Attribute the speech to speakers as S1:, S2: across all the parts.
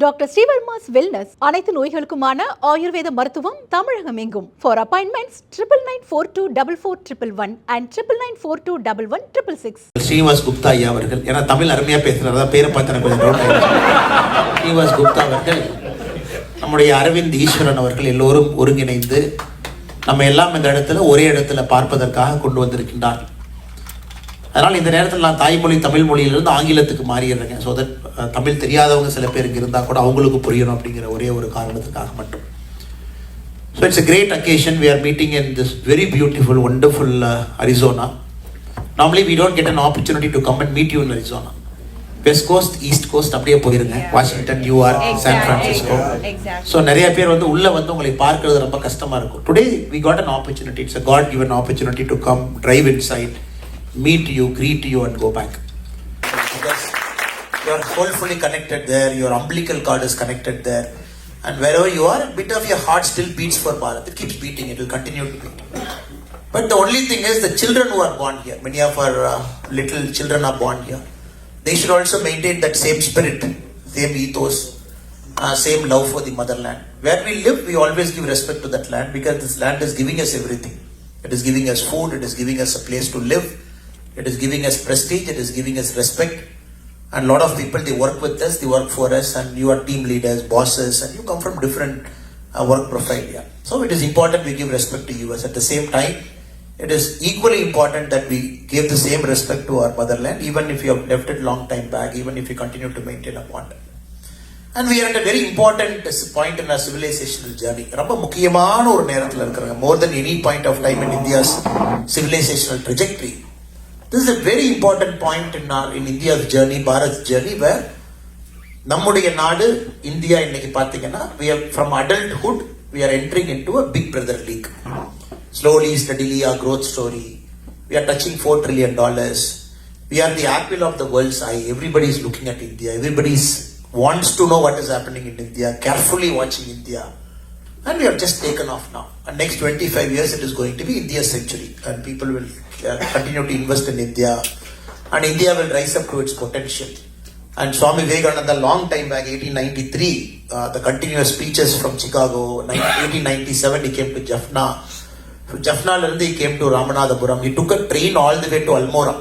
S1: Doctor Srivarma's wellness அனைத்து நோய்களுக்குமான ஆயுர்வேத மருத்துவம் தமிழகம் எங்கும். For appointments 99424411 and 99421166.
S2: Srivas Gupta ஐயா அவர்கள், ஏன்னா தமிழ் அருமையா பேசுறதா பேரை பார்த்து கொஞ்சம் டவுட் ஆயிடுச்சு. ஸ்ரீவாஸ் குப்தா அவர்கள், நம்முடைய அரவிந்த் ஈஸ்வரன் அவர்கள் எல்லோரும் ஒருங்கிணைந்து நம்ம எல்லாம் இந்த இடத்துல ஒரே இடத்துல பார்ப்பதற்காக கொண்டு வந்திருக்கின்றார். அதனால் இந்த நேரத்தில் நான் தாய்மொழி தமிழ் மொழியிலிருந்து ஆங்கிலத்துக்கு மாறிடுறேங்க. ஸோ தட் தமிழ் தெரியாதவங்க சில பேருக்கு இருந்தால் கூட அவங்களுக்கு புரியணும் அப்படிங்கிற ஒரே ஒரு காரணத்துக்காக மட்டும். So it's a great occasion. We are meeting in this very beautiful, wonderful Arizona. Normally we don't get an opportunity to come and meet you in Arizona. West Coast, East Coast அப்படியே போயிருங்க. Washington, New York, San Francisco. So நிறைய பேர் உள்ள உங்களை பார்க்கறது ரொம்ப கஷ்டமா இருக்கும். Today we got an opportunity. It's a God given opportunity to come, drive inside, meet you, greet you and go back. Because you are wholly connected there, your umbilical cord is connected there, and wherever you are, a bit of your heart still beats for Bharat. It keeps beating, it will continue to beat. But the only thing is the children who are born here, many of our little children are born here, they should also maintain that same spirit, same ethos, same love for the motherland. Where we live, we always give respect to that land, because this land is giving us everything. It is giving us food, it is giving us a place to live, it is giving us prestige, it is giving us respect. And a lot of people, they work with us, they work for us, and you are team leaders, bosses, and you come from different work profile here. So it is important we give respect to US. At the same time, it is equally important that we give the same respect to our motherland, even if you have left it long time back, even if you continue to maintain a bond. And we are at a very important point in our civilizational journey. ரொம்ப முக்கியமான ஒரு நேரத்தில் இருக்கிறாங்க. More than any point of time in India's civilizational trajectory. This is a very important point in India's journey, Bharat's journey, where நம்முடைய நாடு India இன்னைக்கு பார்த்தீங்கன்னா, we are from adulthood, we are entering into a big brother league. Slowly, steadily, our growth story. We are touching $4 trillion. We are the apple of the world's eye. Everybody is looking at India. Everybody wants to know what is happening in India, carefully watching India. And we have just taken off now. And next 25 years, it is going to be India's century. And people will continue to invest in India. And India will rise up to its potential. And Swami Vivekananda, long time back, 1893, the continuous speeches from Chicago. 1897, he came to Jaffna. From Jaffna, he came to Ramanathapuram. He took a train all the way to Almora.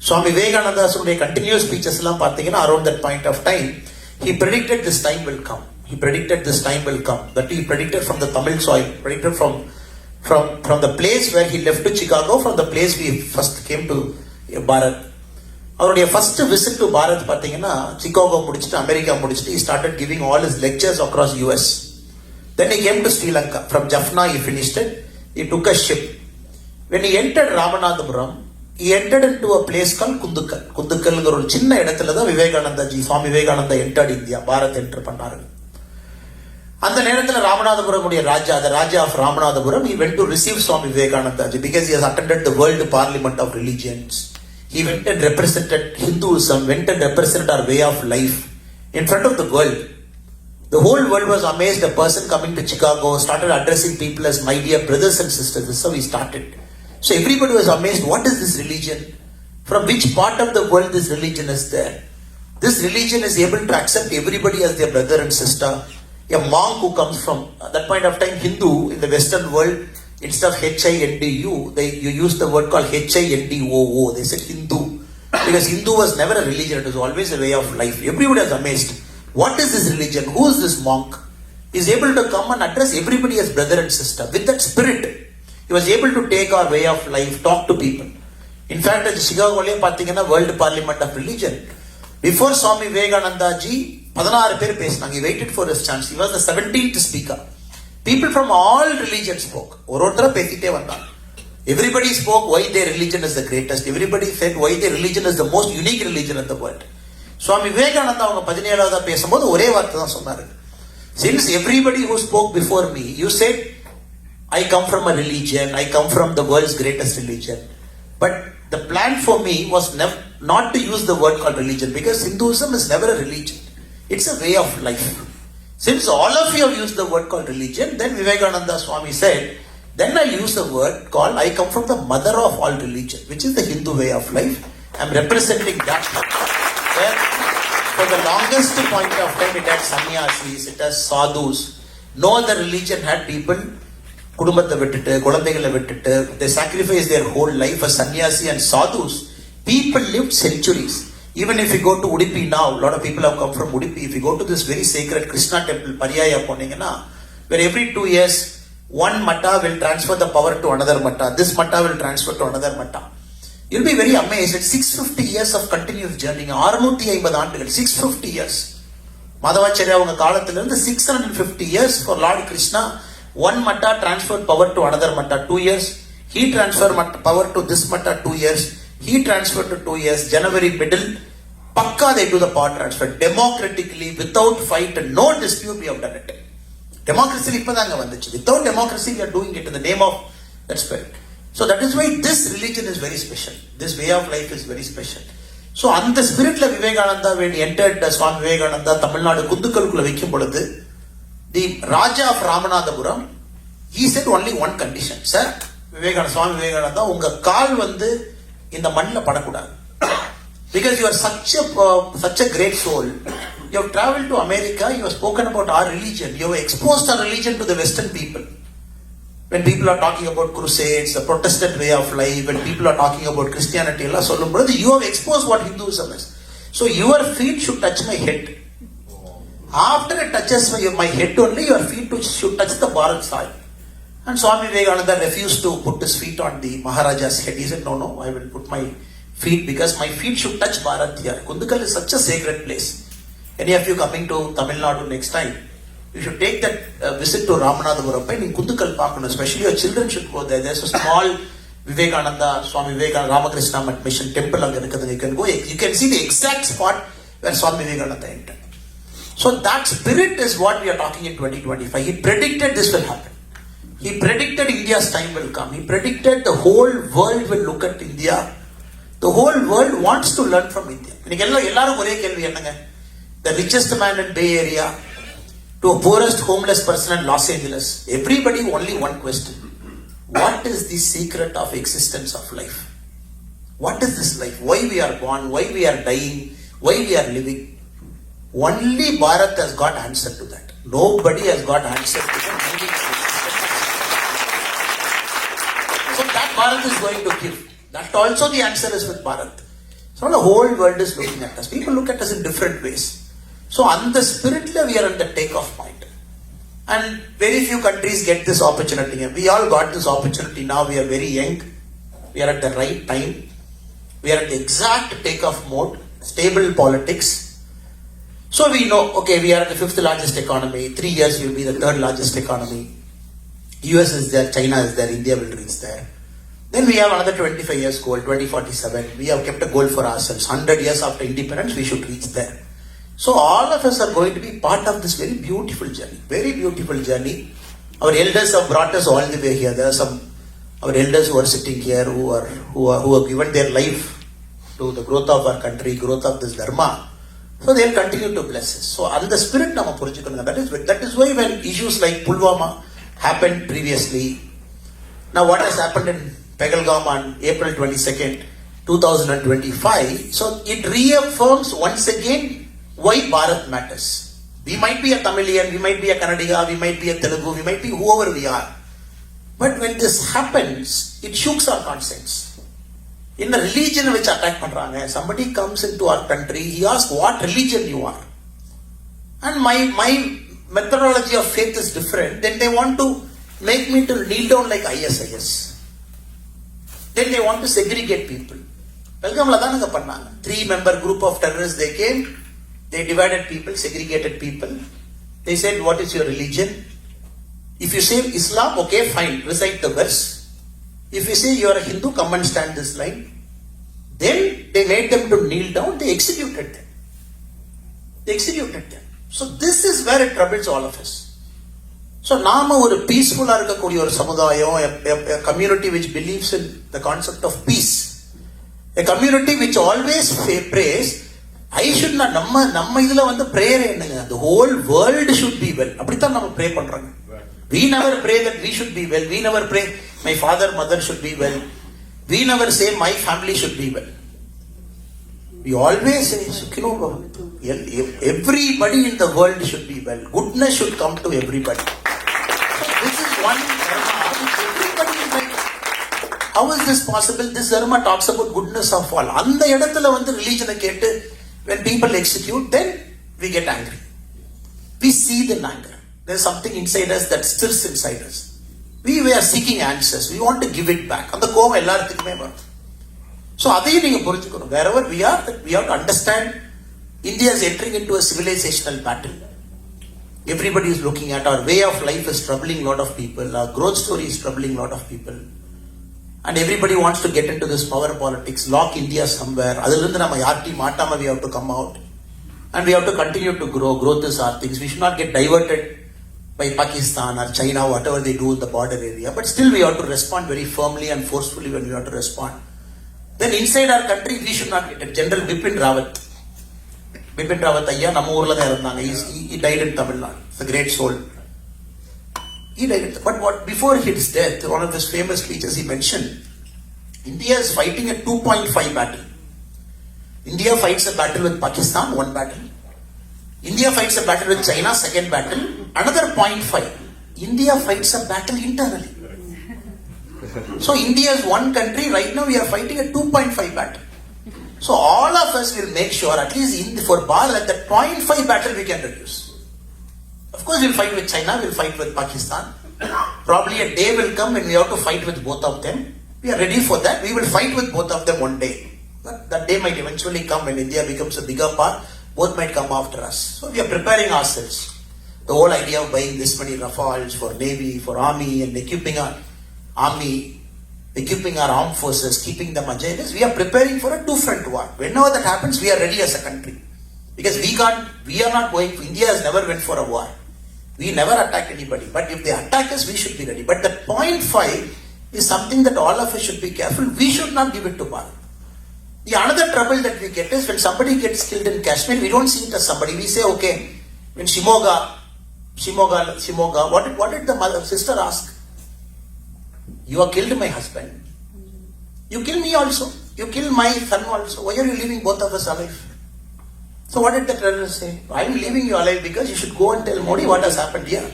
S2: Swami Vivekananda's continuous speeches around that point of time, he predicted this time will come. He predicted this time will come. That he predicted from the Tamil soil, predicted from the place where he left to Chicago, from the place we first came to Bharat. அவருடைய first visit to Bharat பார்த்தீங்கன்னா, Chicago முடிச்சிட்டு America முடிச்சிட்டு, he started giving all his lectures across US. Then he came to Sri Lanka. From Jaffna he finished it. He took a ship. When he entered Ramanathapuram, he entered into a place called Kundukkal. Kundukalங்கிற ஒரு சின்ன இடத்துல தான் Vivekananda ji, Swami Vivekananda entered India. Bharat enter பண்ணாரு. அந்த நேரத்தில் ராமநாதபுரம் உடைய ராஜா, the Raja of Ramanathapuram, he went to receive Swami Vivekananda ji because he has attended the World Parliament of Religions. He went and represented Hinduism, went and represented our way of life in front of the world. The whole world was amazed. A person coming to Chicago started addressing people as my dear brothers and sisters. This is how he started. So everybody was amazed. What is this religion? From which part of the world this religion is there? This religion is able to accept everybody as their brother and sister. A monk who comes from that point of time, Hindu in the Western world, instead of Hindu, you use the word called Hindoo. They said Hindu because Hindu was never a religion; it was always a way of life. Everybody was amazed. What is this religion? Who is this monk? He is able to come and address everybody as brother and sister. With that spirit, he was able to take our way of life, talk to people. In fact, at Chicago, World Parliament of Religion, before Swami Vivekananda ji, 16 பேர் பேசினாங்க. He waited for his chance. He was the 17th speaker. People from all religions spoke. ஒருத்தர பேசிட்டே வந்தாங்க. Everybody spoke why their religion is the greatest. Everybody said why their religion is the most unique religion in the world. Swami Vivekananda அவங்க 17ஆவதா பேசும்போது ஒரே வார்த்தை தான் சொன்னாரு. Since everybody who spoke before me, you said I come from a religion, I come from the world's greatest religion. But the plan for me was not to use the word called religion, because Hinduism is never a religion. It's a way of life. Since all of you have used the word called religion, then Vivekananda Swami said, then I'll use the word called I come from the mother of all religion, which is the Hindu way of life. I'm representing that. Where For the longest point of time, it had sannyasis, it has sadhus. No other religion had people, குடும்பத்தை விட்டுட்டு குழந்தைகளை விட்டுட்டு, they sacrificed their whole life as sannyasi and sadhus. People lived centuries. Even if you go to Udupi now, a lot of people have come from Udupi. If you go to this very sacred Krishna temple, Pariyaya poningana, where every 2 years, one matta will transfer the power to another matta. This matta will transfer to another matta. You'll be very amazed at 650 years of continuous journey. 650 ஆண்டுகள், 650 years. Madhvacharya அவங்க காலத்திலிருந்து 650 years for Lord Krishna. One matta transferred power to another matta, 2 years. He transferred power to this matta, 2 years. He transferred to 2 years. January middle, pakka they do the power transfer. Democratically, without fight and no dispute, we have done it. Democracy இப்பதாங்க வந்துச்சு. Without democracy, we are doing it in the name of that spirit. So that is why this religion is very special. This way of life is very special. So அந்த ஸ்பிரிட்ல Vivekananda when he entered Swami Vivekananda Tamil Nadu குந்துக்கலுக்குள்ள வைக்கும் பொழுது, the Raja of Ramanathapuram, he said only one condition. Sir, Swami Vivekananda, உங்க கால் வந்து இந்த மண்ணில படக்கூடாது. Because you are such a great soul. You have traveled to America, you have spoken about our religion, you have exposed our religion to the Western people. When people are talking about crusades, the Protestant way of life, when people are talking about Christianity, you have exposed what Hinduism is. So your feet should touch my head. After it touches my head only, your feet should touch the Bharat soil. And Swami Vivekananda refused to put his feet on the Maharaja's head. He said, no, I will put my feet because my feet should touch Bharat here. Kundukal is such a sacred place. Any of you coming to Tamil Nadu next time, you should take that visit to Ramanathapuram in Kundukal Park, especially your children should go there. There's a small Vivekananda, Swami Vivekananda, Ramakrishna Mission temple. You can go, you can see the exact spot where Swami Vivekananda entered. So that spirit is what we are talking in 2025. He predicted this will happen. He predicted India's time will come. He predicted the whole world will look at India. The whole world wants to learn from India. The richest man in Bay Area to a poorest homeless person in Los Angeles. Everybody only one question. What is the secret of existence of life? What is this life? Why we are born? Why we are dying? Why we are living? Only Bharat has got answer to that. Nobody has got answer to that. So that Bharat is going to give. That also the answer is with Bharat. So the whole world is looking at us. People look at us in different ways. So on the spirit level, we are at the takeoff point. And very few countries get this opportunity. We all got this opportunity now. We are very young. We are at the right time. We are at the exact takeoff mode. Stable politics. So we know, okay, we are at the 5th largest economy. 3 years we will be the 3rd largest economy. US is there, China is there, India will reach there. Then we have another 25 years goal, 2047. We have kept a goal for ourselves. 100 years after independence, we should reach there. So all of us are going to be part of this very beautiful journey. Very beautiful journey. Our elders have brought us all the way here. There are some our elders who are sitting here who have given their life to the growth of our country, growth of this dharma. So they will continue to bless us. So on the spirit nama purinjikkonunga. That is why when issues like Pulwama happened previously, now what has happened in Pahalgam on April 22nd, 2025, so it reaffirms once again why Bharat matters. We might be a Tamilian, we might be a Kannadiga, we might be a Telugu, we might be whoever we are. But when this happens, it shooks our conscience. In the religion which attack pandranga, somebody comes into our country, he asks what religion you are. And my methodology of faith is different. Then they want to make me to kneel down like ISIS. Then they want to segregate people. Welcome ladanga pannanga. 3-member group of terrorists, they came. They divided people, segregated people. They said, what is your religion? If you say Islam, okay, fine, recite the verse. If you say you are a Hindu, come and stand this line. Then they made them to kneel down, they executed them. So this is where it troubles all of us. So nama oru peaceful ah irukakuriya oru samudayam, a community which believes in the concept of peace. A community which always prays, I should not, நம்ம இதுல வந்து prayer என்னங்க, the whole world should be well. அப்படித்தான் நம்ம pray பண்றாங்க. We never pray that we should be well. We never pray my father, mother should be well. We never say my family should be well. We always say, everybody in the world should be well. Goodness should come to everybody. So this is one dharma which everybody is like. How is this possible? This dharma talks about goodness of all. அந்த இடத்துல religion கேட்டு when people execute, then we get angry. We see the anger. There's something inside us that stills inside us. We are seeking answers. We want to give it back. அந்த கோபம் எல்லாருக்குமே வரும். So அதையும் நீங்க புரிஞ்சுக்கணும். Wherever we are, we have to understand India is entering into a civilizational battle. Everybody is looking at our way of life is troubling a lot of people. Our growth story is troubling a lot of people. And everybody wants to get into this power politics, lock India somewhere. அதிலிருந்து நம்ம யார்ட்டையும் மாட்டாம we have to come out. And we have to continue to grow. Growth is our things. We should not get diverted by Pakistan or China, whatever they do in the border area. But still we have to respond very firmly and forcefully when we have to respond. Then inside our country, we should not get it. General Bipin Rawat ஐயா நம்ம ஊர்ல தான் இருந்தாங்க. He died in Tamil Nadu. It's a great soul. He died. But before his death, one of his famous speeches he mentioned, India is fighting a 2.5 battle. India fights a battle with Pakistan, one battle. India fights a battle with China, second battle. Another 0.5. India fights a battle internally. So India is one country. Right now we are fighting a 2.5 battle. So all of us will make sure, at least for Bharat, that 0.5 battle we can reduce. Of course we'll fight with China, we'll fight with Pakistan. Probably a day will come when we have to fight with both of them. We are ready for that. We will fight with both of them one day. But that day might eventually come when India becomes a bigger power. Both might come after us. So we are preparing ourselves. The whole idea of buying this many Rafales for Navy, for Army, and equipping our Army, equipping our armed forces, keeping them agile, we are preparing for a two-front war. Whenever that happens, we are ready as a country. Because we are not going, India has never went for a war. We never attack anybody. But if they attack us, we should be ready. But that 0.5 is something that all of us should be careful. We should not give it to Bharat. The another trouble that we get is when somebody gets killed in Kashmir, we don't see it as somebody. We say, okay, when Shimoga, what did the sister ask? You have killed my husband. You kill me also. You kill my son also. Why are you leaving both of us alive? So what did the terrorist say? I am leaving you alive because you should go and tell Modi what has happened here.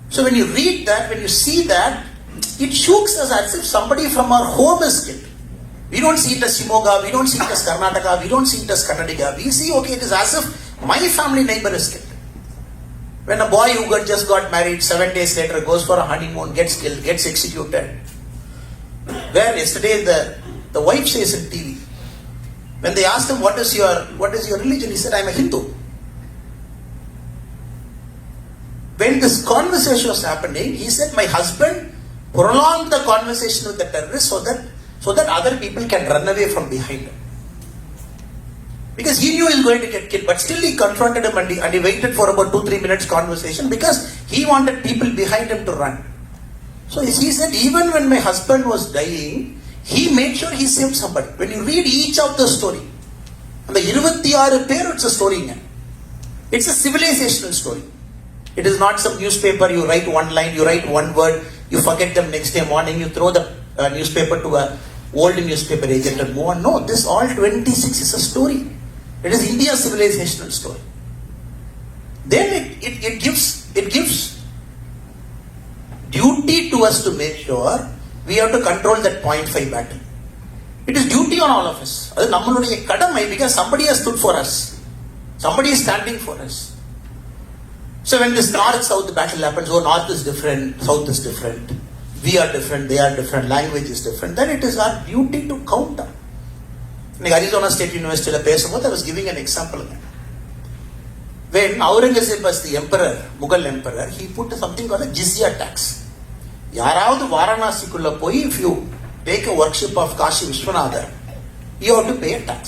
S2: So when you read that, when you see that, it shooks us as if somebody from our home is killed. We don't see it as Shimoga, we don't see it as Karnataka, we don't see it as Kannadiga. We see, okay, it is as if my family neighbor is killed. When a boy who just got married 7 days later goes for a honeymoon, gets killed, gets executed. Where yesterday the wife says in TV, when they asked him what is your religion, he said, I am a Hindu. When this conversation was happening, he said, my husband prolonged the conversation with the terrorist so that other people can run away from behind him. Because he knew he was going to get killed, but still he confronted him and he waited for about 2-3 minutes conversation because he wanted people behind him to run. So he said, even when my husband was dying, he made sure he saved somebody. When you read each of the story, and the 26 பேர், it's a story. It's a civilizational story. It is not some newspaper, you write one line, you write one word, you forget them next day morning, you throw the newspaper to a old newspaper agent and move on. No, this all 26 is a story. It is India's civilizational story. Then it gives duty to us to make sure we have to control that 0.5 battle. It is duty on all of us. அது நம்மளுடைய கடமை, because somebody has stood for us. Somebody is standing for us. So when this north-south battle happens, oh, north is different, south is different, we are different, they are different, language is different, then it is our duty to counter. In Arizona State University, I was giving an example. When Aurangzeb was the emperor, Mughal emperor, he put something called a jizya tax. யாராவது வாரணாசிக்குள்ள போய், if you take a worship of Kashi Vishwanatha, you have to pay a tax.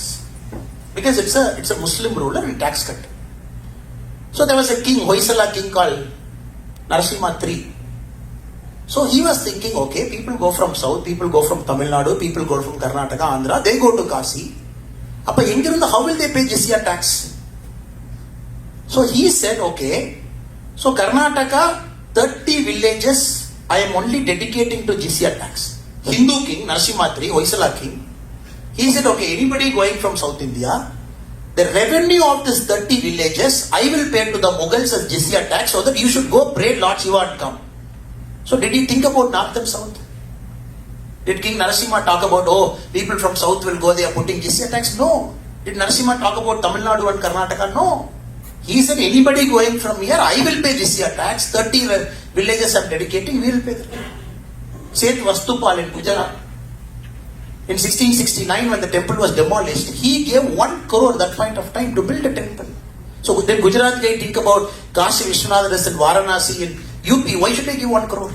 S2: Because it's a Muslim ruler and tax cut. So there was a king, Hoysala king called Narasimha III. So he was thinking, okay, people go from south, people go from Tamil Nadu, people go from Karnataka, Andhra, they go to Kashi. Appa engirundha, how will they pay jizya tax? So he said, okay, so Karnataka, 30 villages, I am only dedicating to jizya tax. Hindu king, Narasimha III, Hoysala king, He said, okay, anybody going from South India, the revenue of this 30 villages, I will pay to the Mughals as jizya tax so that you should go pray Lord Shiva and come. So did he think about North and South? Did King Narasimha talk about, oh, people from South will go there putting jizya tax? No. Did Narasimha talk about Tamil Nadu and Karnataka? No. He said, anybody going from here, I will pay jizya tax. 30 villages I'm dedicating, we will pay the tax. Saint Vastupal in Gujarat. In 1669, when the temple was demolished, he gave 1 crore at that point of time to build a temple. So then Gujarat guy think about Kashi Vishwanath in Varanasi in UP. Why should I give 1 crore?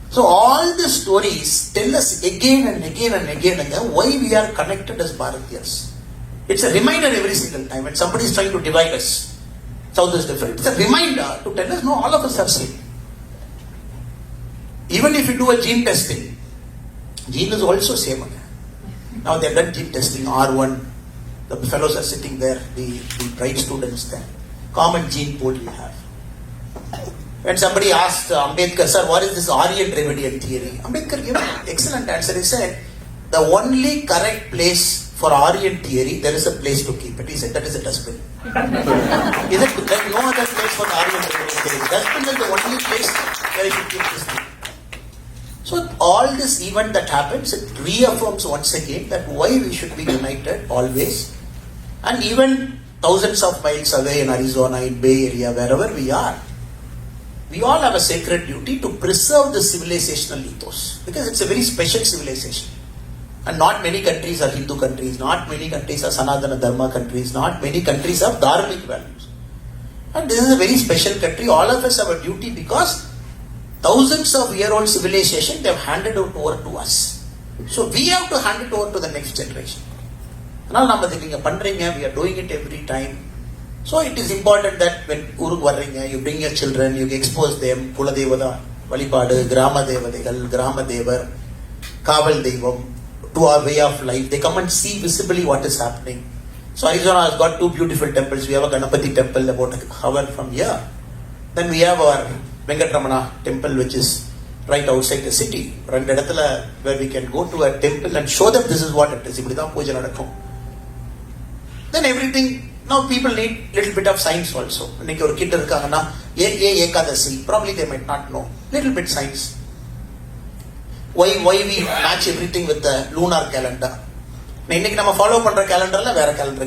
S2: So all the stories tell us again and again and again why we are connected as Bharatiyas. It's a reminder every single time when somebody is trying to divide us. South is different. It's a reminder to tell us, no, all of us are same. Even if you do a gene testing, gene is also same again. Now they have done gene testing, R1, the fellows are sitting there, the bright students there. Common gene pool we have. When somebody asked Ambedkar, sir, what is this Aryan Dravidian theory? Ambedkar gave an excellent answer. He said, the only correct place for Aryan theory, there is a place to keep it. He said, that is a dustbin. He said, there is no other place for Aryan Dravidian theory. Dustbin is the only place where you should keep this thing. So all this event that happens, it reaffirms once again that why we should be united always. And even thousands of miles away in Arizona, in Bay Area, wherever we are, we all have a sacred duty to preserve the civilizational ethos. Because it's a very special civilization. And not many countries are Hindu countries, not many countries are Sanatana Dharma countries, not many countries have dharmic values. And this is a very special country. All of us have a duty because thousands of year old civilization they have handed it over to us. So we have to hand it over to the next generation. Now we are doing it every time. So it is important that when you bring your children, you expose them, Kula Devada, Valipadu, Grama Devadigal, Grama Devar, Kaval Devam, to our way of life. They come and see visibly what is happening. So Arizona has got 2 beautiful temples. We have a Ganapati temple about an hour from here. Then we have our Venkatramana temple, which is right outside the city. Where we can go to a temple and show them this is what it is. Then everything, now people need little bit of science also. If a kid Ekadasi, probably they might not know. Little bit science. Why we match everything with the lunar calendar. We follow the calendar,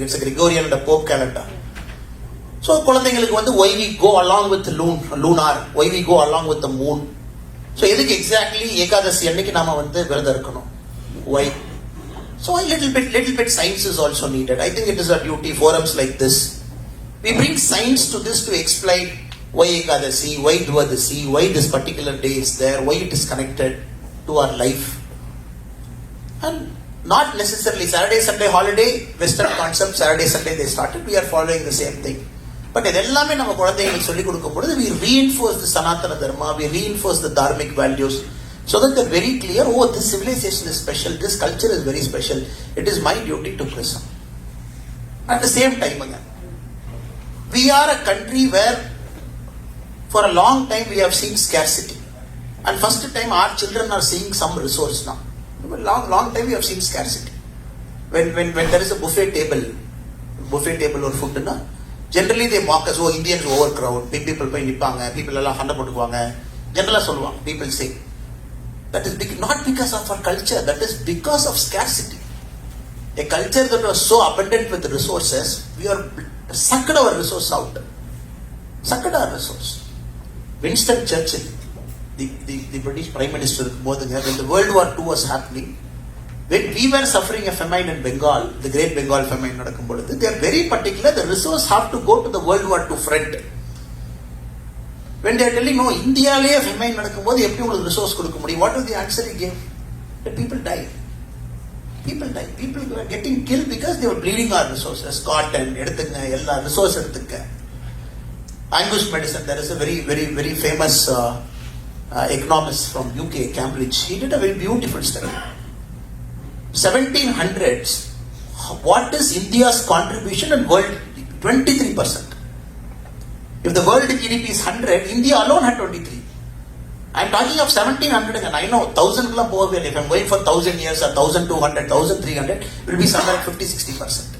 S2: it's a Gregorian and a Pope calendar. So, why we go along with the lunar, why we go along with the moon. So, exactly Ekadasi why? So, a little bit science is also needed. I think it is our duty, forums like this. We bring science to this to explain why Ekadasi, why Dwadasi, why this particular day is there, why it is connected to our life. And not necessarily Saturday, Sunday holiday, Western concept, Saturday, Sunday they started, we are following the same thing. But we reinforce the Sanatana Dharma, we reinforce the dharmic values so that they're very clear, oh, this civilization is special, this culture is very special, it is my duty to preserve. At the same time again, we are a country where for a long time we have seen scarcity. And first time our children are seeing some resource now. Long time we have seen scarcity. When there is a buffet table or food, generally they mock us, oh, Indians overcrowd, people people people say. That is not because of our culture, that is because of scarcity. A culture that was so abundant with resources, we are sucked our resource out. Sucked our resource. Winston Churchill, the British Prime Minister, when the World War II was happening, when we were suffering a famine in Bengal, the Great Bengal famine, they are very particular, the resource have to go to the World War II front. When they are telling, no, India le famine resource what was the answer he gave? That people died. People died. People were getting killed because they were bleeding our resources. Cotton, resource. Angus medicine, there is a very, very, very famous economist from UK, Cambridge. He did a very beautiful study. 1700s, what is India's contribution in world? 23%. If the world GDP is 100, India alone had 23. I'm talking of 1700 and I know 1000 kula pove. If I'm going for 1000 years or 1200, 1300, it will be somewhere at 50-60%.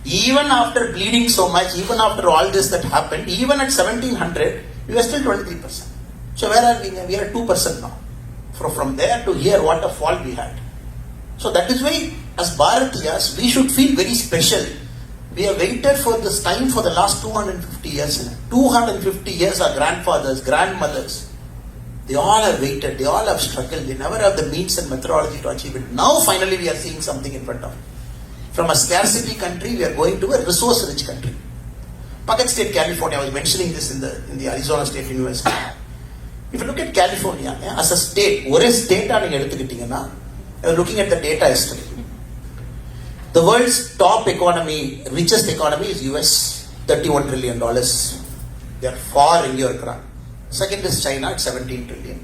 S2: Even after bleeding so much, even after all this that happened, even at 1700, we were still 23%. So where are we? We are at 2% now. From there to here, what a fall we had. So that is why, as Bharatiyas, we should feel very special. We have waited for this time for the last 250 years. 250 years, our grandfathers, grandmothers, they all have waited, they all have struggled, they never have the means and methodology to achieve it. Now finally we are seeing something in front of us. From a scarcity country, we are going to a resource-rich country. Puckett State, California, I was mentioning this in the Arizona State University. If you look at California as a state, one state I was looking at the data yesterday. The world's top economy, richest economy is US, $31 trillion. They are far in your crown. Second is China at 17 trillion.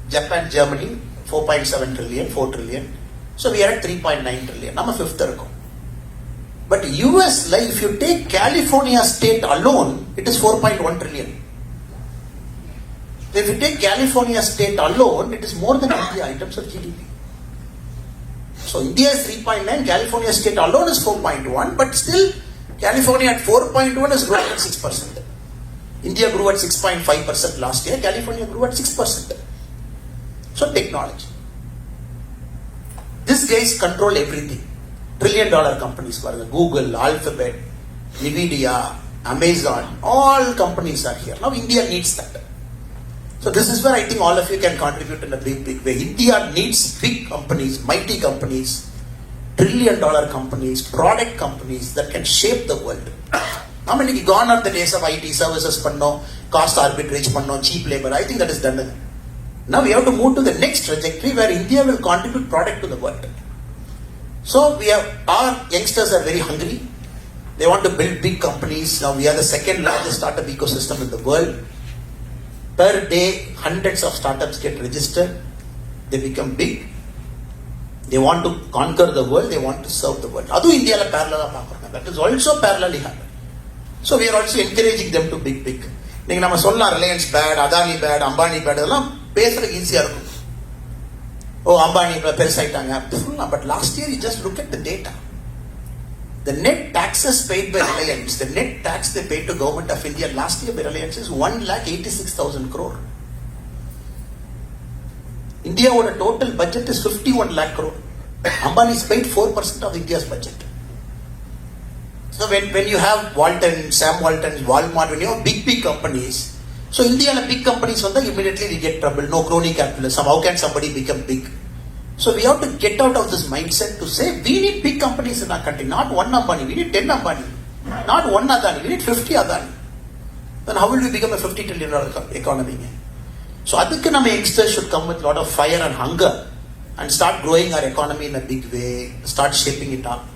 S2: Japan, Germany, 4.7 trillion, 4 trillion. So we are at 3.9 trillion. I'm a fifth. But US, like if you take California state alone, it is 4.1 trillion. If you take California state alone, it is more than India in terms of GDP. So India is 3.9, California state alone is 4.1, but still California at 4.1 is growing at 6%. India grew at 6.5% last year, California grew at 6%. So technology. These guys control everything. $1 trillion companies, Google, Alphabet, Nvidia, Amazon, all companies are here. Now India needs that. So this is where I think all of you can contribute in a big, big way. India needs big companies, mighty companies, $1 trillion companies, product companies that can shape the world. How many gone are the days of IT services, cost arbitrage, cheap labor? I think that is done. Now we have to move to the next trajectory where India will contribute product to the world. So our youngsters are very hungry. They want to build big companies. Now we are the second largest startup ecosystem in the world. Per day, hundreds of startups get registered. They become big. They want to conquer the world. They want to serve the world. Adu India la parallel. That is also parallelly happening. So we are also encouraging them to big. Neenga nama solla Reliance bad, Adani bad, Ambani bad, adella pesra easy a irukum. Oh, Ambani perusaitanga. But last year you just look at the data. The net taxes paid by Reliance, the net tax they paid to Government of India last year by Reliance is 1,86,000 crore. India would a total budget is 51 lakh crore. Ambani is paid 4% of India's budget. So when you have Walton, Sam Walton, Walmart, when you have big companies, so India big companies immediately they get trouble. No crony capitalism. How can somebody become big? So we have to get out of this mindset to say we need big companies in our country, not one Ambani, we need 10 Ambani, not one Adani, we need 50 Adani. Then how will we become a $50 trillion economy? So adhikku nama youngsters should come with a lot of fire and hunger and start growing our economy in a big way, start shaping it up,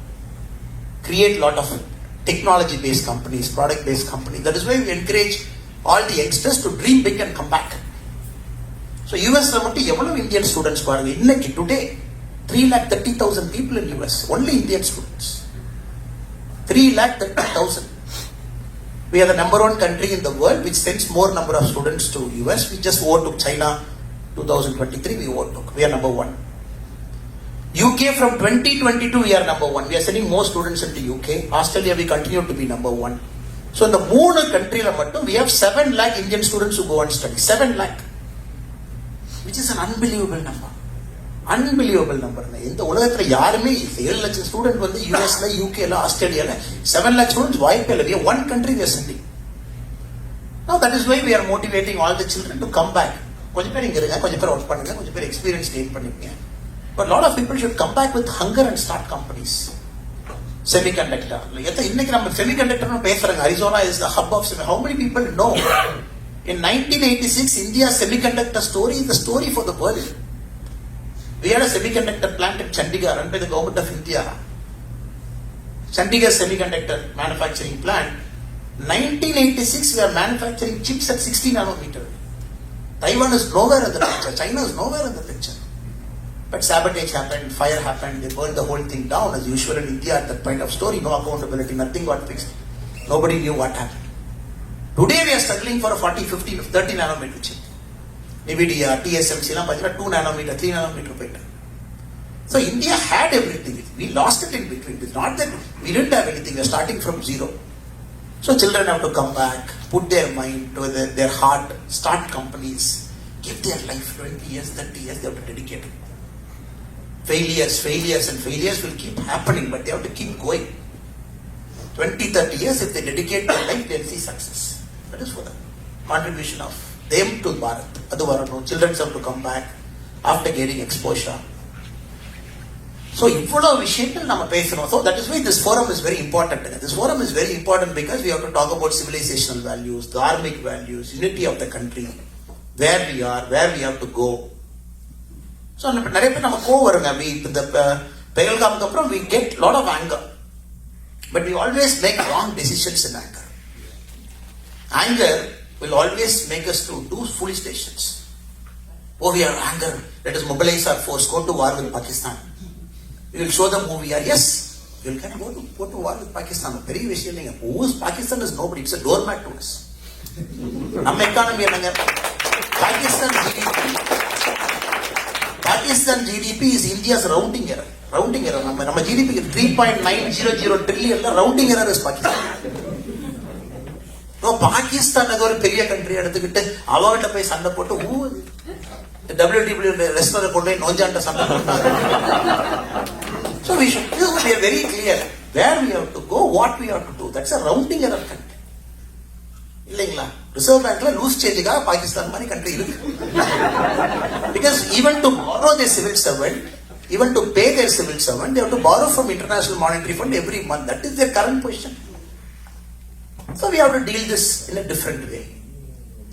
S2: create a lot of technology-based companies, product-based companies. That is why we encourage all the youngsters to dream big and come back. So US Indian students today 330,000 people in US, only Indian students. 330,000. We are the number one country in the world which sends more number of students to US. We just overtook China 2023, we overtook. We are number one. UK from 2022 we are number one. We are sending more students into UK. Australia we continue to be number one. So in the moon country we have 7 lakh Indian students who go and study. 7 lakh. Which is an unbelievable number. Unbelievable number. In the உலகத்துல யாருமே 7 lakh student US UK Australia 7 lakh students வாய்ப்பே. We have one country we are sending. Now that is why we are motivating all the children to come back. கொஞ்சம் பேர் இங்க இருங்க, கொஞ்சம் பேர் work பண்ணுங்க, கொஞ்சம் பேர் எக்ஸ்பீரியன்ஸ் கெயின் பண்ணுங்க. But a lot of people should come back with hunger and start companies. Semiconductor. இன்னைக்கு நம்ம semiconductor பேசுறாங்க. Arizona is the hub of semiconductor. How many people know? In 1986, India's semiconductor story is the story for the world. We had a semiconductor plant in Chanakyaa run by the government of India. Chanakyaa semiconductor manufacturing plant. 1986, we are manufacturing chips at 60 nanometer. Taiwan is nowhere in the picture. China is nowhere in the picture. But sabotage happened, fire happened, they burned the whole thing down as usual in India at that point of story. No accountability, nothing got fixed. Nobody knew what happened. Today we are struggling for a 40, 50, 30 nanometer chip. NVIDIA, TSMC எல்லாம் பார்த்தீங்கன்னா 2 nanometer 3 nanometer போயிட்டாங்க. So India had everything. We lost it in between. It's not that we didn't have anything. We're starting from zero. So children have to come back, put their mind to their heart, start companies, give their life 20 years, 30 years, they have to dedicate it. Failures will keep happening, but they have to keep going. 20, 30 years, if they dedicate their life, they'll see success. That is for the contribution of them to Bharat. Adu varano, children have to come back after getting exposure. So, இவ்வளவு விஷயங்கள் நம்ம பேசணும். So, that is why this forum is very important. This forum is very important because we have to talk about civilizational values, dharmic values, unity of the country, where we are, where we have to go. So, நிறைய பேர் நம்ம கோவம் வருங்க. இந்த பெகல்காமுக்கு அப்புறம் we get lot of anger. But we always make wrong decisions in anger. Anger will always make us to do foolish decisions. Oh, we are anger. Let us mobilize our force, go to war with Pakistan. We will show them who we are. Yes, we will kind of go to war with Pakistan. Very விஷயம் இல்லைங்க. Who is Pakistan is nobody. It's a doormat to us. நம்ம economy என்னங்க? Pakistan GDP is India's rounding error. நம்ம GDP 3.900 trillion rounding error is Pakistan. Pakistan ஒரு பெரிய country எடுத்துக்கிட்டு அவங்ககிட்ட போய் சண்டை போட்டு WW ரெஸ்டாரண்ட் கொண்டு போய் நோஞ்சாண்ட சண்டை போட்டாங்க. So we should be very clear where we have to go, what we have to do. That's a rounding error country. இல்லைங்களா? ரிசர்வ் பேங்க்ல லூஸ் சேஞ்சுக்காக பாகிஸ்தான் மாதிரி கண்ட்ரி இருக்கு. Because even to borrow their civil servant, even to pay their civil servant, they have to borrow from International Monetary Fund every month. That is their current position. So we have to deal this in a different way,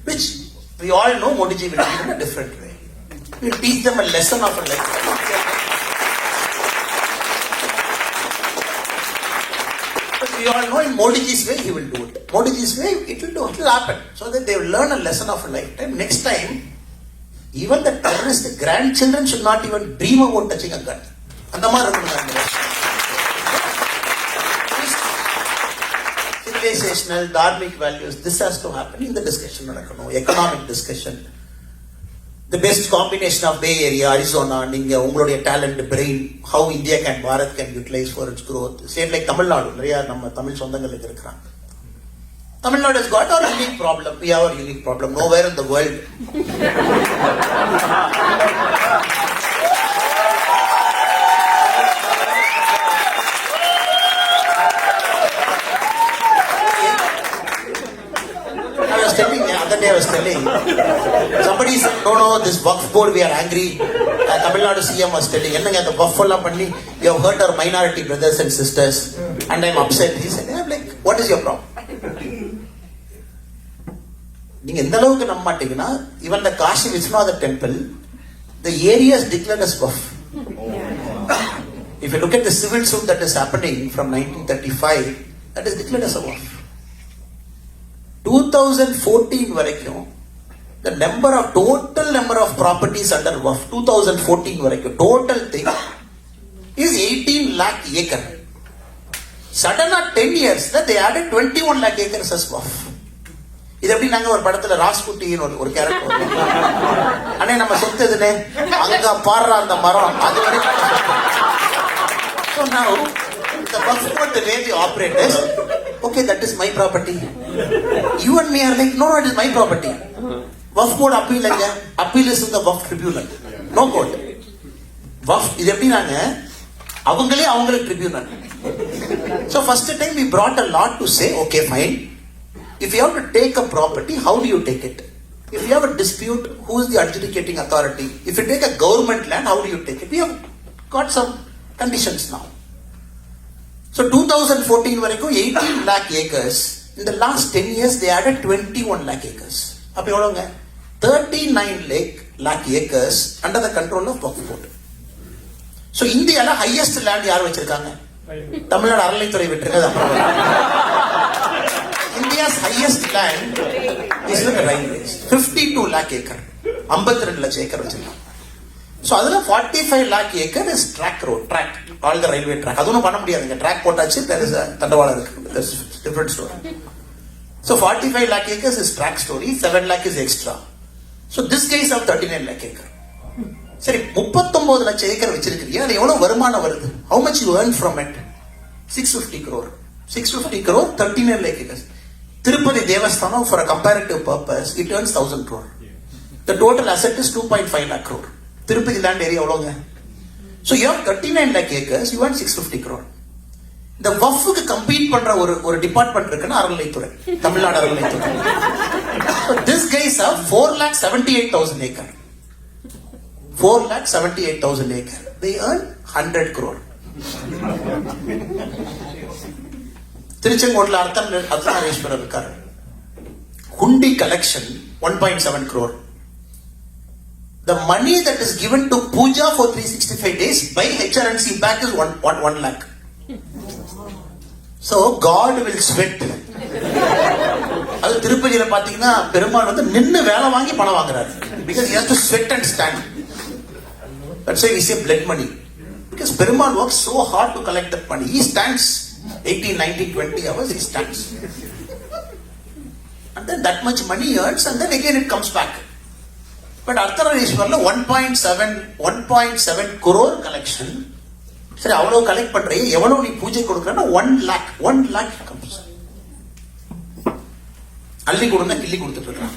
S2: which we all know Modi ji will deal in a different way. We will teach them a lesson of a life. But we all know in Modi ji's way he will do it. Modi ji's way it will happen. So that they will learn a lesson of a lifetime. Next time, even the terrorist grandchildren should not even dream about touching a gun. அந்த மாதிரி இருக்கணும். Civilizational, dharmic values, this has to happen in the discussion. Economic discussion. The best combination of Bay Area, Arizona, நீங்க உங்களுடைய talent, brain, how India can, Bharat can utilize for its growth. State like Tamil Nadu, நிறைய நம்ம தமிழ் சொந்தங்கள் இருக்கிறாங்க. Tamil Nadu has got our unique problem. We have our unique problem. Nowhere in the world. I was telling somebody said no this Waqf board we are angry. Tamil Nadu CM was telling என்னங்க அந்த Waqf எல்லாம் பண்ணி you have hurt our minority brothers and sisters and I'm upset. He said I'm like what is your problem? நீங்க எந்த அளவுக்கு நம்ப மாட்டீங்கன்னா even the Kashi Vishwanath temple the area is declared as Waqf. If you look at the civil suit that is happening from 1935 that is declared as a Waqf. 2014 வரைக்கும் the total number of properties under Waqf 2014 வரைக்கும் total thing is 18 lakh acre. Suddenly 10 years that they added 21 lakh acres as Waqf. இது எப்படி நாங்க ஒரு படத்துல ராஸ்குட்டின்னு ஒரு character அண்ணே நம்ம சொத்து எதுனே அங்க பாடுற அந்த மரம் அது வரைக்கும். So now the Waqf board the way they operate is okay that is my property. You and me are like no it is my property. Waqf board appeal is in the Waqf tribunal. No court. Waqf இது எப்படி நாங்க அவங்களே tribunal. So first time we brought a law to say okay fine if you have to take a property how do you take it? If you have a dispute who is the adjudicating authority? If you take a government land how do you take it? We have got some conditions now. So 2014 வரைக்கும் 18 lakh acres. In the last 10 years they added 21 lakh acres. அப்ப எவ்வளவுங்க 39 lakh acres under the control of Waqf board. So இந்தியால highest land யார் வச்சிருக்காங்க? தமிழ்நாடு அறநிலைத்துறை விட்டுருங்க. India's highest land is the railways 52 lakh acre 52 லட்சம் acre வச்சிருக்காங்க. So அதுல 45 lakh acre is track all the railway track. அது ஒன்றும் பண்ண முடியாதுங்க. ட்ராக் போட்டாச்சு there is a தண்டவாளம் இருக்கு. That's different story. So 45 lakh acres is track story, 7 lakh is extra. So this guy is of 39 lakh acre. சரி 39 லட்சம் acre வச்சிருக்கீங்க, அது எவ்வளவு வருமானம் வருது? How much you earn from it? 650 crore. 650 crore, 39 lakh acres. Tirupati Devasthanam, for a comparative purpose, it earns 1000 crore. The total asset is 2.5 lakh crore. Tirupati land area எவ்வளவுங்க? So you have 39 lakh acres, you earn 650 crore. இந்த வஃப்க்கு compete பண்ற ஒரு department இருக்குன்னா அறநிலைத்துறை, தமிழ்நாடு அறநிலைத்துறை. So this guys have 4,78,000 acre. 4,78,000 acre. They earn 100 crore. திருச்செங்கோட்ல Ardhanareeswarar இருக்காரு. Hundi collection 1.7 crore. The money that is given to puja for 365 days by HRNC back is 1 lakh. So God will sweat. அது திருப்பதியில பாத்தீங்கன்னா பெருமாள் வந்து நின்னு வேலை வாங்கி பணம் வாங்குறாரு. Because he has to sweat and stand. That's why we say blood money. Because Perumal works so hard to collect that money. He stands 18, 19, 20 hours, he stands. And then that much money he earns and then again it comes back. But Arthanarishwarla 1.7 crore collection. சரி அவ்வளவு collect பண்றீங்க, எவ்வளவு நீ பூஜை கொடுக்கறன்னா 1 lakh comes. அள்ளி கொடுன்னா கிள்ளி கொடுத்துட்டு இருக்காங்க.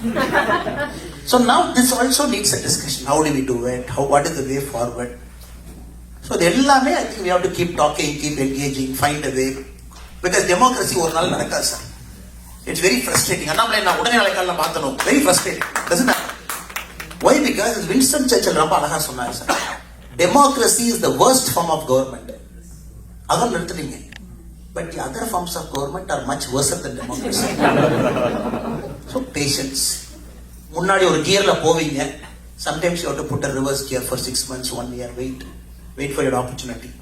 S2: So now this also needs a discussion. How do we do it? What is the way forward? So எல்லாமே I think we have to keep talking, keep engaging, find a way. Because democracy ஒரு நாள் நடக்காது sir. It's very frustrating. Annamalai நான் உடனே நாளைக்கால மாத்தணும். Very frustrating. Doesn't it? Why? Because Winston Churchill ரொம்ப அழகா சொன்னார் sir. Democracy is the worst form of government. அதான் நிறுத்துறீங்க. But the other forms of government are much worse than democracy. So patience. முன்னாடி ஒரு கியர்ல போவீங்க. Sometimes you have to put a reverse gear for 6 months, 1 year. Wait for your opportunity.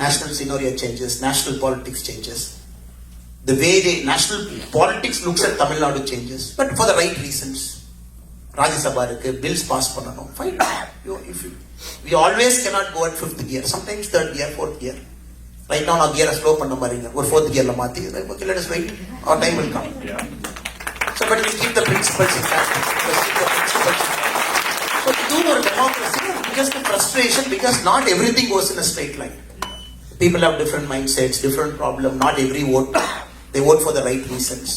S2: National scenario changes. National politics changes. The way national politics looks at Tamil Nadu changes. But for the right reasons. Rajya Sabha இருக்கு, bills pass பண்ணணும். Fine. We always cannot go at 5th gear. Sometimes 3rd gear, 4th gear. Right now, gear slow பண்ண மாதிரிங்க. ஒரு 4th gearல மாத்தி, okay, let us wait. Our time will come. So, but we keep the principles intact. So, to do our democracy, just the frustration because not everything goes in a straight line. People have different mindsets, different problems. Not every vote, they vote for the right reasons.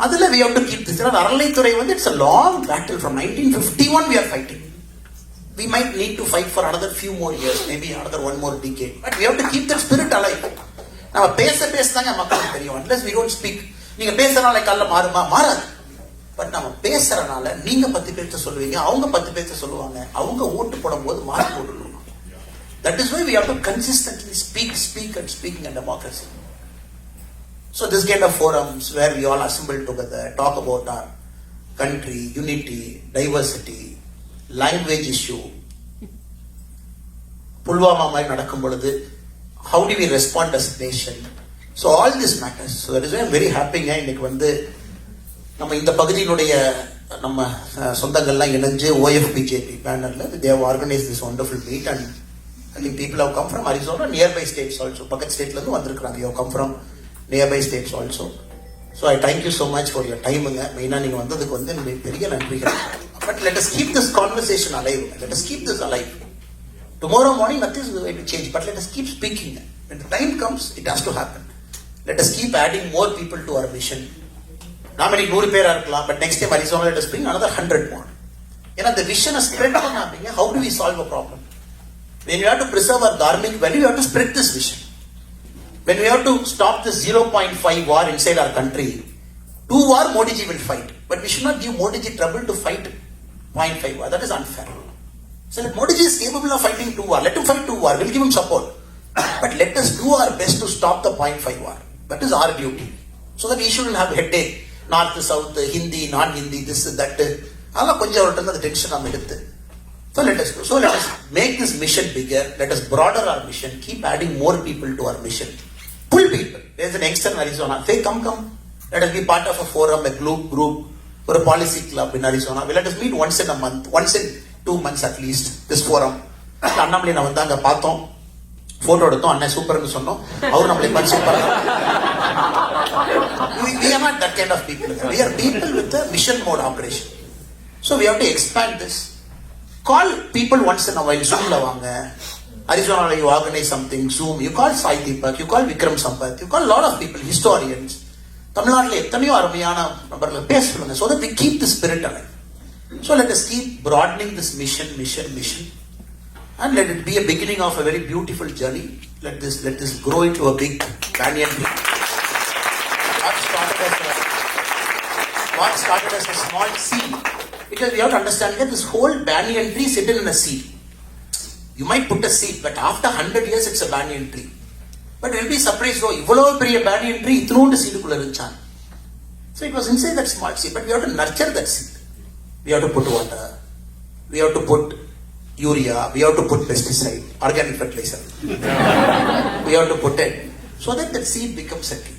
S2: Adala we have to keep this. Aralai வந்து it's a long battle. From 1951 we are fighting. We might need to fight for another few more years, maybe another 1 more decade. But we have to keep that spirit alive. நம்ம பேசதாங்க மக்களுக்கு தெரியும். Unless we don't speak. நீங்க பேசறனால கல்ல மாறாது. But நம்ம பேசறனால நீங்க 10 பேர்ட்ட சொல்லுவீங்க, அவங்க 10 பேர்ட்ட சொல்லுவாங்க. அவங்க ஓட்டு போடும்போது மார்க் போடுவாங்க. That is why we have to consistently speak and speaking in democracy. So this kind of forums where we all assemble together, talk about our country, unity, diversity, language issue. Pulwama மாதிரி நடக்கும் பொழுது how do we respond as a nation? So all this matters. So that is why I'm very happy இன்னைக்கு வந்து நம்ம இந்த பகுதியினுடைய நம்ம சொந்தங்கள்லாம் இணைஞ்சு OFBJP பேனர்ல they have organized this wonderful meet and I think people have come from Arizona, nearby states also. பக்கத்து ஸ்டேட்ல இருந்து வந்திருக்காங்க. You have come from nearby states also. So I thank you so much for your time. மெயினா நீங்க வந்ததுக்கு வந்து எனக்கு பெரிய நன்றிகள். But let us keep this conversation alive. Let us keep this alive. Tomorrow morning nothing is going to change, but let us keep speaking. When the time comes, it has to happen. Let us keep adding more people to our mission. நாம 100 பேரா இருக்கலாம், but next time Arizona let us bring another 100 more. ஏன்னா the vision is spread பண்ணாதீங்க. How do we solve a problem? When we have to preserve our dharmic value, we have to spread this vision. When we have to stop this 0.5 war inside our country, 2 war Modi ji will fight. But we should not give Modi ji trouble to fight 0.5 war. That is unfair. So if Modi ji is capable of fighting 2 war, let him fight 2 war. We'll give him support. But let us do our best to stop the 0.5 war. That is our duty. So that we shouldn't have headache. North, South, Hindi, non-Hindi, this, that. Allah konja orutanga the tension am eduthu. So let us do. So let us make this mission bigger. Let us broaden our mission. Keep adding more people to our mission. Pull people. There is an youngster in Arizona. Say, come. Let us be part of a forum, a group, or a policy club in Arizona. Let us meet once in a month, once in 2 months at least. This forum. Annamalai na vandanga paathom. Photo எடுத்தோம், அண்ணா சூப்பர்னு சொன்னோம். அவர் நம்மளை பார்த்து super. We are not that kind of people. We are people with a mission mode operation. So So we have to expand this. Call people once in a while. Zoom la vaanga. Arizona you organize something. Zoom. You call Sai Deepak. You call Vikram Sampath. You call a lot of people, historians. தமிழ்நாட்டில் எத்தனையோ அருமையான நபர்கள் பேச சொல்லுங்க. So that we keep the spirit alive. So let us keep broadening this mission. And let it be a beginning of a very beautiful journey. Let this grow into a big banyan tree. What started as a small seed. Because we have to understand that this whole banyan tree is hidden in a seed. You might put a seed, but after 100 years it's a banyan tree. But you'll be surprised, oh, இவ்வளவு பெரிய banyan tree இத்தனோண்டு சீடுக்குள்ள இருந்துச்சான். So it was inside that small seed, but we have to nurture that seed. We have to put water. We have to put urea. We have to put pesticide, organic fertilizer. We have to put it so that seed becomes a tree.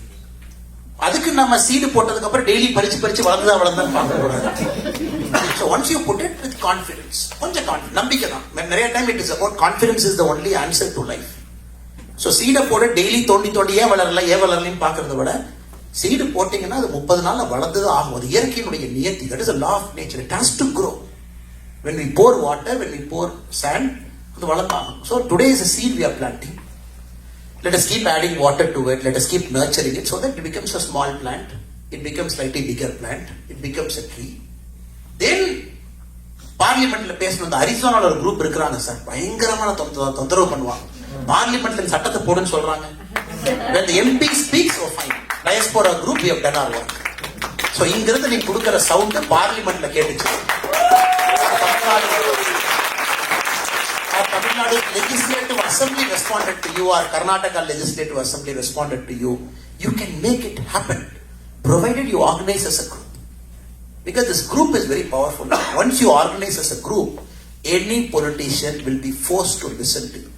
S2: அதுக்கு நம்ம seed போட்டதுக்கு அப்புறம் daily பறிச்சு வளர்ந்தான்னு பார்க்க கூடாது. So once you put it with confidence, கொஞ்சம் நம்பிக்கை தான். நிறைய time it is about confidence is the only answer to life. So சீடை போட டெய்லி தோண்டி ஏன் வளரலன்னு பார்க்கறத விட சீடு போட்டீங்கன்னா அது 30 நாள்ல வளர்ந்துதான் ஆகும். அது இயற்கையினுடைய நியதி. That is a law of nature. It has to grow. When we pour water, when we pour sand, அது வளர்ந்தாகும். So today is a seed we are planting. Let us keep adding water to it. Let us keep nurturing it so that it becomes a small plant. It becomes slightly bigger plant. It becomes a tree. Then பார்லிமெண்ட்ல பேசணும். இந்த அரிசோனால ஒரு group இருக்கிறாங்க sir, பயங்கரமான தொந்தரவு பண்ணுவாங்க. பார்லிமெண்ட்ல சட்டத்தை போடுன்னு சொல்றாங்க. When the MP speaks, oh fine. Diaspora group, we have done our work. So இங்கிருந்து நீங்க கொடுக்கிற சவுண்ட் பார்லிமெண்ட்ல கேட்டுச்சு. Tamil Nadu Legislative Assembly responded to you, or Karnataka Legislative Assembly responded to you. You can make it happen, provided you organize as a group. Because this group is very powerful. Once you organize as a group, any politician will be forced to listen to you.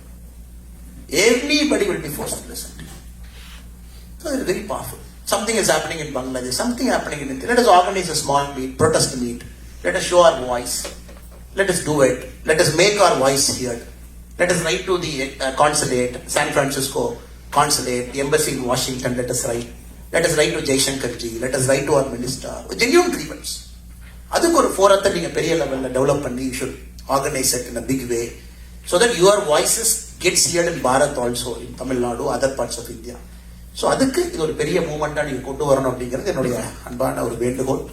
S2: Everybody will be forced to listen to you. So it is very powerful. Something is happening in Bangladesh, something happening in India. Let us organize a small meet, protest meet. Let us show our voice. Let us do it. Let us make our voice heard. Let us write to the consulate, San Francisco consulate, the embassy in Washington. Let us write. Let us write to Jaishankar ji. Let us write to our minister. Genuine grievance. அதுக்கு ஒரு ஃபோரத்தை நீங்க பெரிய லெவல்ல develop பண்ணி you should organize it in a big way so that your voices gets heard in Bharat also, in Tamil Nadu, other parts of India. So அதுக்கு இது ஒரு பெரிய மூவ்மெண்டா நீங்க கொண்டு வரணும் அப்படிங்கிறது என்னுடைய அன்பான ஒரு வேண்டுகோள்.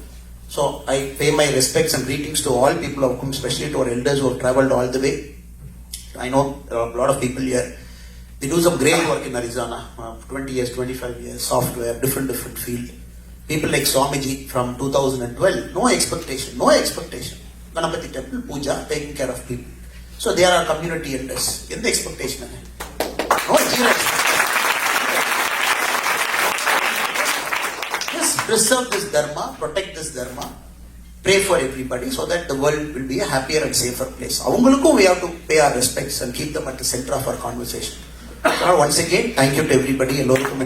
S2: So I pay my respects and greetings to all people of whom, especially to our elders who have traveled all the way. I know there are a lot of people here. They do some great work in Arizona, 20 years, 25 years, software, different field. People like Swamiji from 2012, no expectation. Ganapati temple, puja, taking care of people. So they are our community elders. In the expectation, no zero. Preserve this dharma, protect this dharma, pray for everybody so that the world will be a happier and safer place. Avangalukku we have to pay our respects and keep them at the center of our conversation. So once again, thank you to everybody. Elorukum.